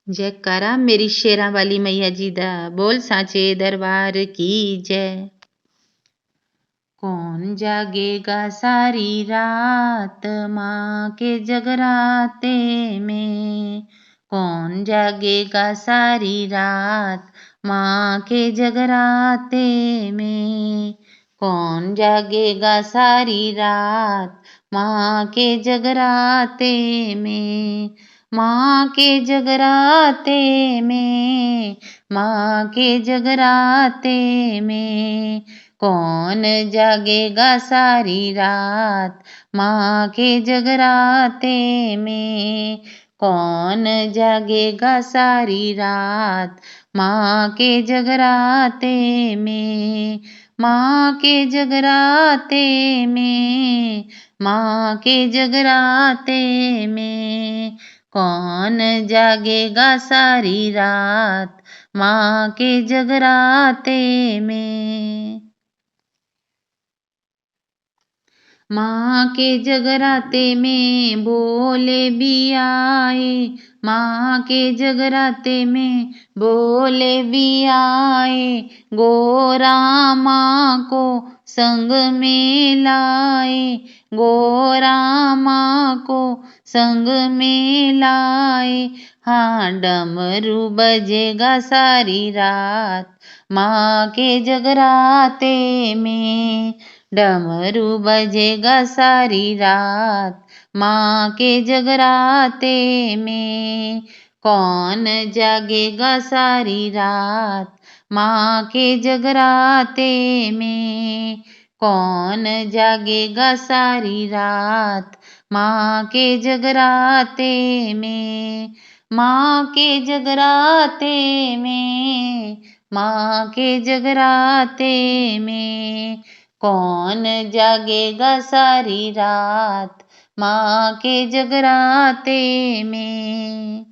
जयकारा मेरी शेरां वाली मैया जी दा, बोल सांचे दरबार की जय। कौन जागेगा सारी रात माँ के जगराते में। कौन जागेगा सारी रात माँ के जगराते में। कौन जागेगा सारी रात माँ के जगराते में। माँ के जगराते में, माँ के जगराते में। कौन जागेगा सारी रात माँ के जगराते में। कौन जागेगा सारी रात माँ के जगराते में। माँ के जगराते में, माँ के जगराते में। कौन जागेगा सारी रात माँ के जगराते में। माँ के जगराते में भोले भी आए। माँ के जगराते में भोले भी आए। गोरा माँ को संग में लाए। गोरा माँ को संग में लाए। हाँ डमरू बजेगा सारी रात माँ के जगराते में। डमरू बजेगा सारी रात माँ के जगराते में। कौन जागेगा सारी रात माँ के जगराते में। कौन जागेगा सारी रात माँ के जगराते में। माँ के जगराते में, माँ के जगराते में। कौन जागेगा सारी रात माँ के जगराते में।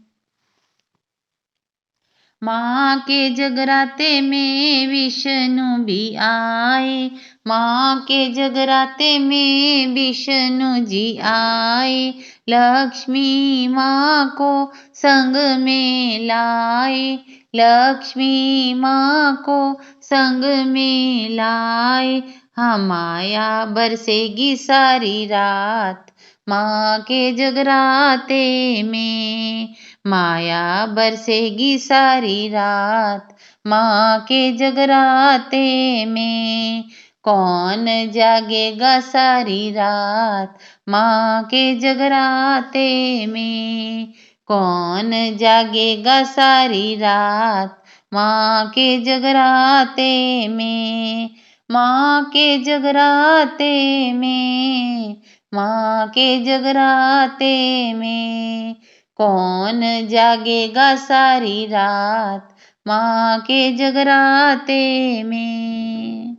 माँ के जगराते में विष्णु भी आए। माँ के जगराते में विष्णु जी आए। लक्ष्मी माँ को संग में लाए। लक्ष्मी माँ को संग में लाए। हाँ माया बरसेगी सारी रात माँ के जगराते में। माया बरसेगी सारी रात माँ के जगराते में। कौन जागेगा सारी रात माँ के जगराते में। कौन जागेगा सारी रात माँ के जगराते में। माँ के जगराते में, माँ के जगराते में। कौन जागेगा सारी रात माँ के जगराते में।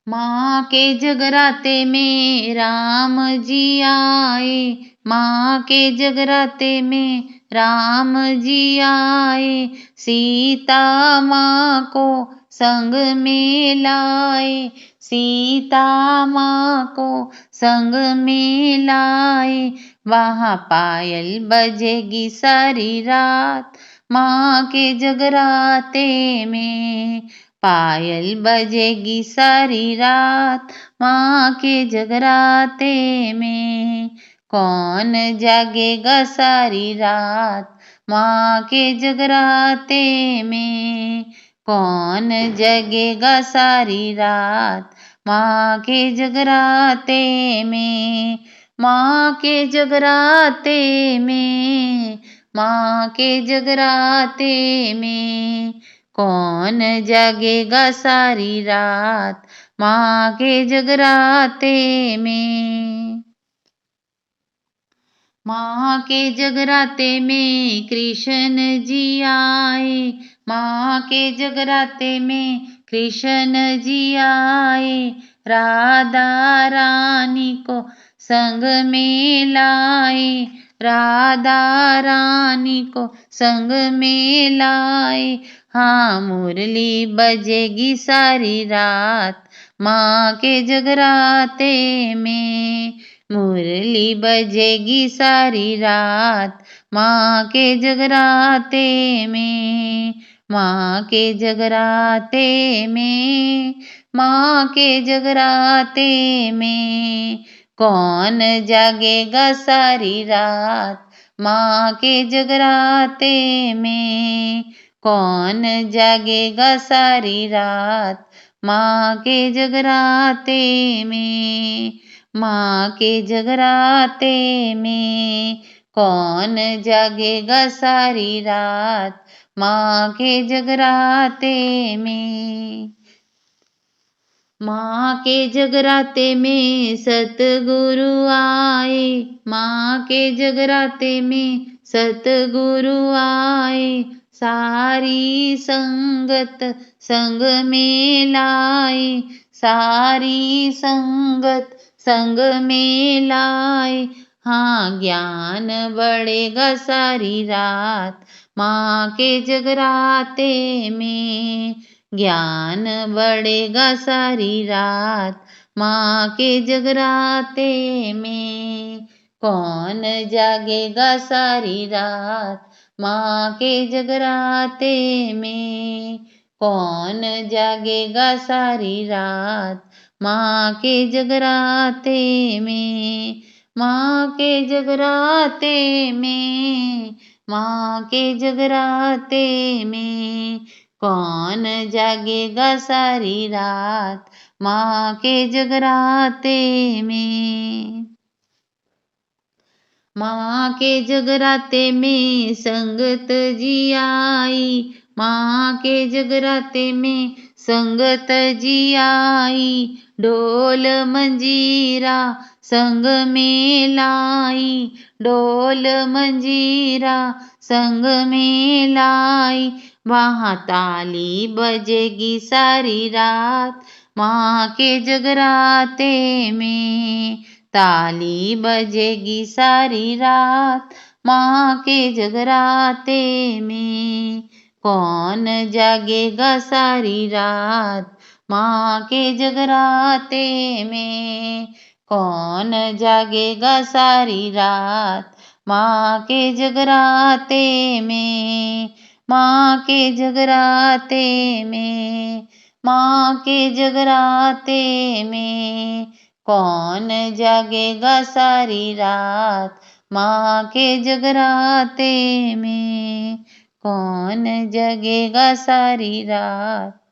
माँ के जगराते में राम जी आए। माँ के जगराते में राम जी आए। सीता माँ को संग में लाए। सीता माँ को संग में लाए। वहाँ पायल बजेगी सारी रात माँ के जगराते में। पायल बजेगी सारी रात माँ के जगराते में। कौन जागेगा सारी रात माँ के जगराते में। कौन जगेगा सारी रात माँ के जगराते में। माँ के जगराते में, माँ के जगराते में। कौन जागेगा सारी रात माँ के जगराते में। माँ के जगराते में कृष्ण जी आए। माँ के जगराते में कृष्ण जी आए। राधा रानी को संग में लाए। राधा रानी को संग में लाए। हाँ मुरली बजेगी सारी रात माँ के जगराते में। मुरली बजेगी सारी रात माँ के जगराते में, माँ के जगराते में, माँ के जगराते में। कौन जागेगा सारी रात माँ के जगराते में, कौन जागेगा सारी रात माँ के जगराते में, माँ के जगराते में। कौन जागेगा सारी रात माँ के जगराते में। माँ के जगराते में सतगुरु आए, माँ के जगराते में सतगुरु आए। सारी संगत संग में लाए, सारी संगत संग में लाए। हाँ ज्ञान बढ़ेगा सारी रात माँ के जगराते में, ज्ञान बढ़ेगा सारी रात माँ के जगराते में। कौन जागेगा सारी रात माँ के जगराते में, कौन जागेगा सारी रात माँ के जगराते में, माँ के जगराते में, माँ के जगराते में। कौन जागेगा सारी रात माँ के जगराते में। माँ के जगराते में संगत जी आई, माँ के जगराते में संगत जी आई। ढोल मंजीरा संग में लाई, ढोल मंजीरा संग में लाई। वहाँ ताली बजेगी सारी रात माँ के जगराते में, ताली बजेगी सारी रात माँ के जगराते में। कौन जागेगा सारी रात माँ के जगराते में, कौन जागेगा सारी रात माँ के जगराते में, माँ के जगराते में, माँ के जगराते में। कौन जागेगा सारी रात माँ के जगराते में, कौन जगेगा सारी रात।